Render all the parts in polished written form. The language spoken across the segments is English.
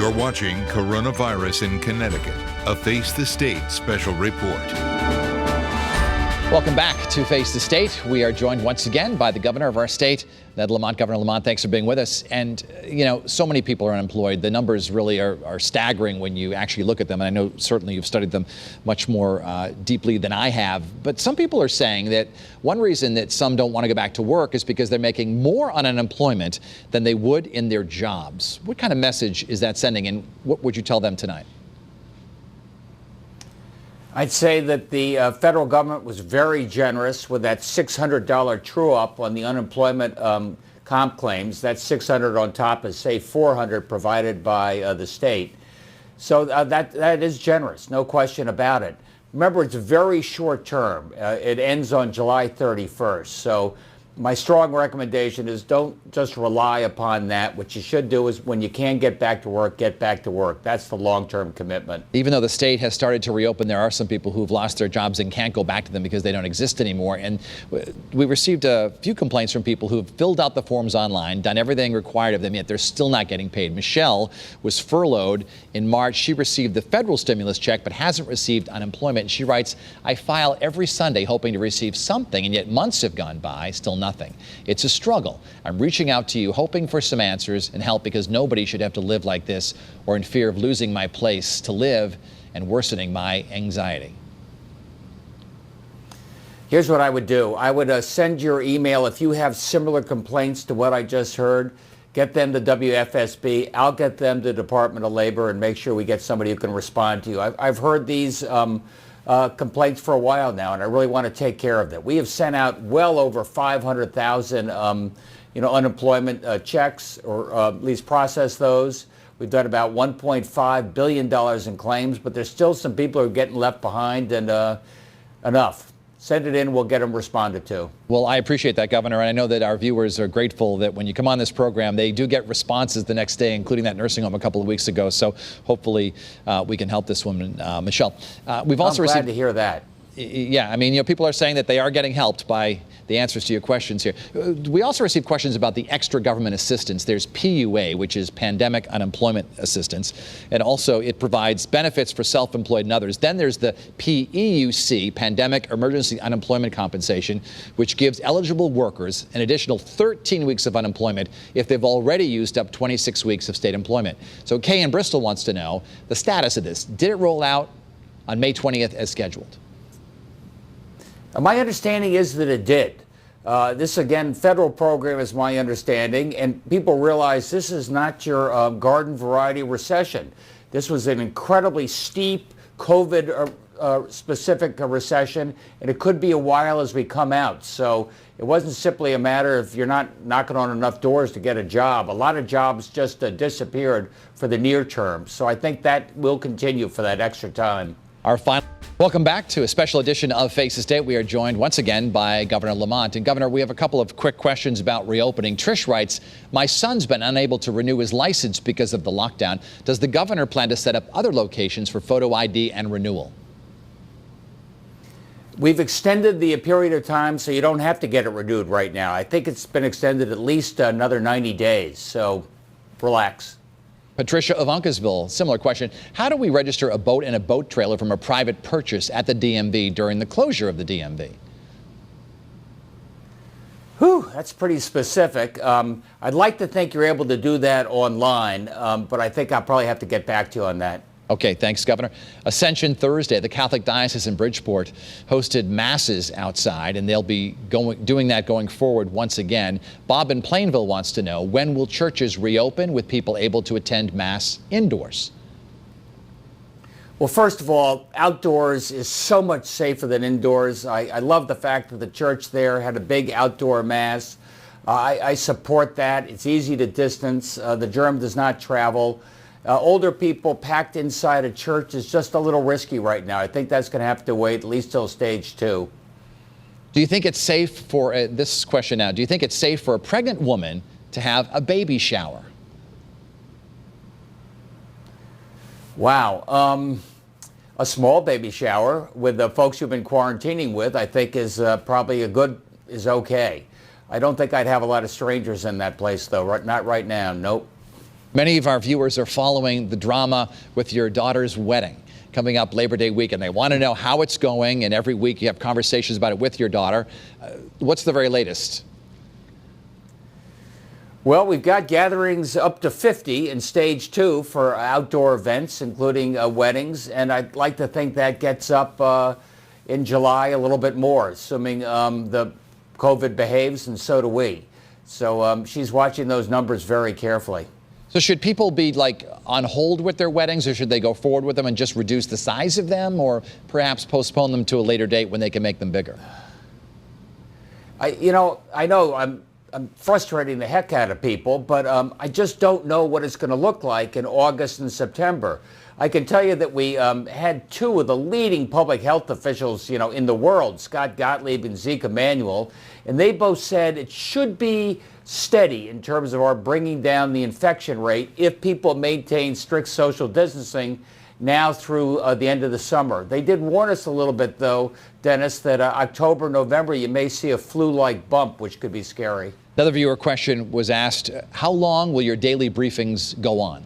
You're watching Coronavirus in Connecticut, a Face the State special report. Welcome back to Face the State. We are joined once again by the governor of our state, Ned Lamont. Governor Lamont, thanks for being with us. And, you know, so many people are unemployed. The numbers really are staggering when you actually look at them. And I know certainly you've studied them much more deeply than I have. But some people are saying that one reason that some don't want to go back to work is because they're making more on unemployment than they would in their jobs. What kind of message is that sending, and what would you tell them tonight? I'd say that the federal government was very generous with that $600 true-up on the unemployment comp claims. That's $600 on top of, say, $400 provided by the state. So that is generous, no question about it. Remember, it's very short term. It ends on July 31st. So my strong recommendation is don't just rely upon that. What you should do is when you can get back to work, get back to work. That's the long-term commitment. Even though the state has started to reopen, there are some people who've lost their jobs and can't go back to them because they don't exist anymore. And we received a few complaints from people who've filled out the forms online, done everything required of them, yet they're still not getting paid. Michelle was furloughed in March. She received the federal stimulus check but hasn't received unemployment. And she writes, I file every Sunday hoping to receive something, and yet months have gone by, still nothing. It's a struggle. I'm reaching out to you, hoping for some answers and help, because nobody should have to live like this or in fear of losing my place to live and worsening my anxiety. Here's what I would do. I would send your email if you have similar complaints to what I just heard. Get them to WFSB. I'll get them to the Department of Labor and make sure we get somebody who can respond to you. I've heard these complaints for a while now, and I really want to take care of that. We have sent out well over 500,000 unemployment checks, or at least processed those. We've done about $1.5 billion in claims, but there's still some people who are getting left behind, and enough. Send it in, we'll get them responded to. Well, I appreciate that, Governor, and I know that our viewers are grateful that when you come on this program, they do get responses the next day, including that nursing home a couple of weeks ago. So hopefully we can help this woman, Michelle. We've also I'm glad received to hear that. Yeah, I mean, people are saying that they are getting helped by the answers to your questions here. We also received questions about the extra government assistance. There's PUA, which is Pandemic Unemployment Assistance, and also it provides benefits for self-employed and others. Then there's the PEUC, Pandemic Emergency Unemployment Compensation, which gives eligible workers an additional 13 weeks of unemployment if they've already used up 26 weeks of state employment. So Kay in Bristol wants to know the status of this. Did it roll out on May 20th as scheduled? My understanding is that it did. This, again, federal program is my understanding, and people realize this is not your garden variety recession. This was an incredibly steep COVID-specific recession, and it could be a while as we come out. So it wasn't simply a matter of you're not knocking on enough doors to get a job. A lot of jobs just disappeared for the near term. So I think that will continue for that extra time. Our final. Welcome back to a special edition of Face the State. We are joined once again by Governor Lamont. And Governor, we have a couple of quick questions about reopening. Trish writes, my son's been unable to renew his license because of the lockdown. Does the governor plan to set up other locations for photo ID and renewal? We've extended the period of time so you don't have to get it renewed right now. I think it's been extended at least another 90 days. So relax. Patricia of Uncasville, similar question. How do we register a boat and a boat trailer from a private purchase at the DMV during the closure of the DMV? Whew, that's pretty specific. I'd like to think you're able to do that online, but I think I'll probably have to get back to you on that. Okay, thanks, Governor. Ascension Thursday, the Catholic Diocese in Bridgeport hosted masses outside, and they'll be doing that going forward once again. Bob in Plainville wants to know, when will churches reopen with people able to attend Mass indoors? Well, first of all, outdoors is so much safer than indoors. I love the fact that the church there had a big outdoor Mass. I support that. It's easy to distance. The germ does not travel. Older people packed inside a church is just a little risky right now. I think that's going to have to wait at least till stage 2. Do you think it's safe for, this question now, do you think it's safe for a pregnant woman to have a baby shower? Wow. A small baby shower with the folks you've been quarantining with, I think is probably is okay. I don't think I'd have a lot of strangers in that place, though. Not right now. Nope. Many of our viewers are following the drama with your daughter's wedding coming up Labor Day weekend. They want to know how it's going, and every week you have conversations about it with your daughter. What's the very latest? Well, we've got gatherings up to 50 in stage 2 for outdoor events, including weddings, and I'd like to think that gets up in July a little bit more, assuming the COVID behaves, and so do we. So she's watching those numbers very carefully. So should people be like on hold with their weddings, or should they go forward with them and just reduce the size of them, or perhaps postpone them to a later date when they can make them bigger? I know I'm frustrating the heck out of people, but I just don't know what it's going to look like in August and September. I can tell you that we had 2 of the leading public health officials, in the world, Scott Gottlieb and Zeke Emanuel, and they both said it should be steady in terms of our bringing down the infection rate if people maintain strict social distancing now through the end of the summer. They did warn us a little bit, though, Dennis, that October, November, you may see a flu-like bump, which could be scary. Another viewer question was asked, how long will your daily briefings go on?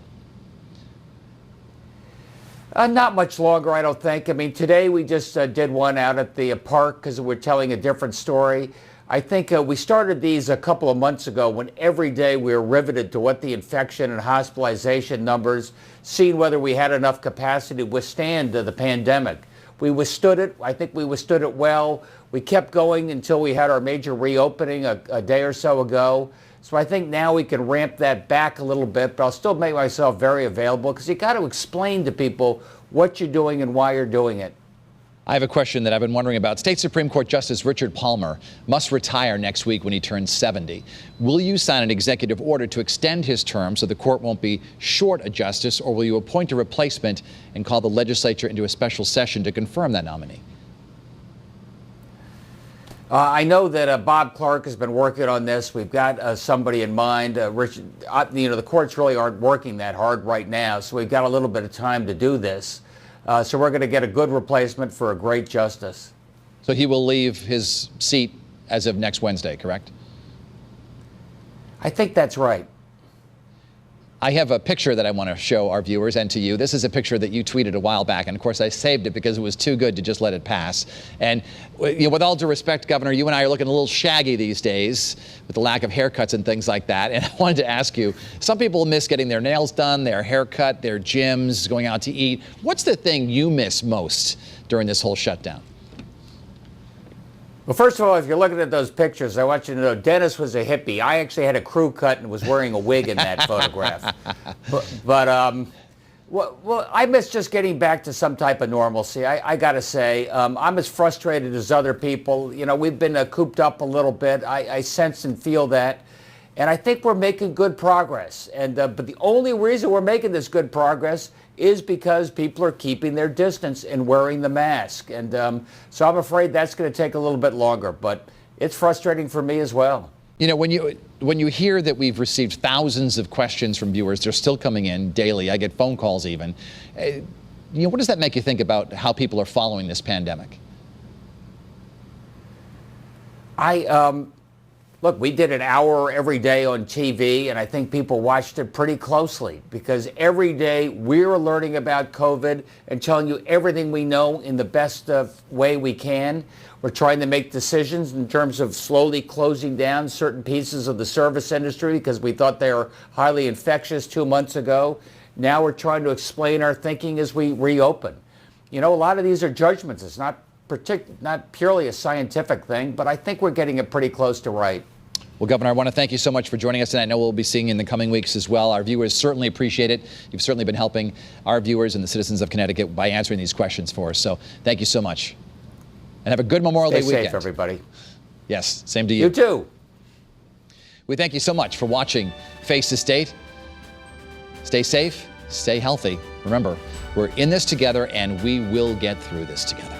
Not much longer, I don't think. I mean, today we just did one out at the park because we're telling a different story. I think we started these a couple of months ago when every day we were riveted to what the infection and hospitalization numbers, seeing whether we had enough capacity to withstand the pandemic. We withstood it. I think we withstood it well. We kept going until we had our major reopening a day or so ago. So I think now we can ramp that back a little bit, but I'll still make myself very available because you got to explain to people what you're doing and why you're doing it. I have a question that I've been wondering about. State Supreme Court Justice Richard Palmer must retire next week when he turns 70. Will you sign an executive order to extend his term so the court won't be short a justice, or will you appoint a replacement and call the legislature into a special session to confirm that nominee? I know that Bob Clark has been working on this. We've got somebody in mind. Richard, the courts really aren't working that hard right now, so we've got a little bit of time to do this. So we're going to get a good replacement for a great justice. So he will leave his seat as of next Wednesday, correct? I think that's right. I have a picture that I want to show our viewers and to you. This is a picture that you tweeted a while back, and of course I saved it because it was too good to just let it pass. And with all due respect, Governor, you and I are looking a little shaggy these days with the lack of haircuts and things like that. And I wanted to ask you, some people miss getting their nails done, their haircut, their gyms, going out to eat. What's the thing you miss most during this whole shutdown? Well, first of all, if you're looking at those pictures, I want you to know Dennis was a hippie. I actually had a crew cut and was wearing a wig in that photograph. Well, I miss just getting back to some type of normalcy. I got to say, I'm as frustrated as other people. We've been cooped up a little bit. I sense and feel that. And I think we're making good progress. But the only reason we're making this good progress is because people are keeping their distance and wearing the mask. And so I'm afraid that's going to take a little bit longer. But it's frustrating for me as well. When you hear that we've received thousands of questions from viewers, they're still coming in daily. I get phone calls even. What does that make you think about how people are following this pandemic? Look, we did an hour every day on TV, and I think people watched it pretty closely because every day we're learning about COVID and telling you everything we know in the best way we can. We're trying to make decisions in terms of slowly closing down certain pieces of the service industry because we thought they were highly infectious 2 months ago. Now we're trying to explain our thinking as we reopen. A lot of these are judgments. It's not purely a scientific thing, but I think we're getting it pretty close to right. Well, Governor, I want to thank you so much for joining us, and I know we'll be seeing you in the coming weeks as well. Our viewers certainly appreciate it. You've certainly been helping our viewers and the citizens of Connecticut by answering these questions for us. So thank you so much. And have a good Memorial Day weekend. Stay safe, everybody. Yes, same to you. You too. We thank you so much for watching Face the State. Stay safe, stay healthy. Remember, we're in this together, and we will get through this together.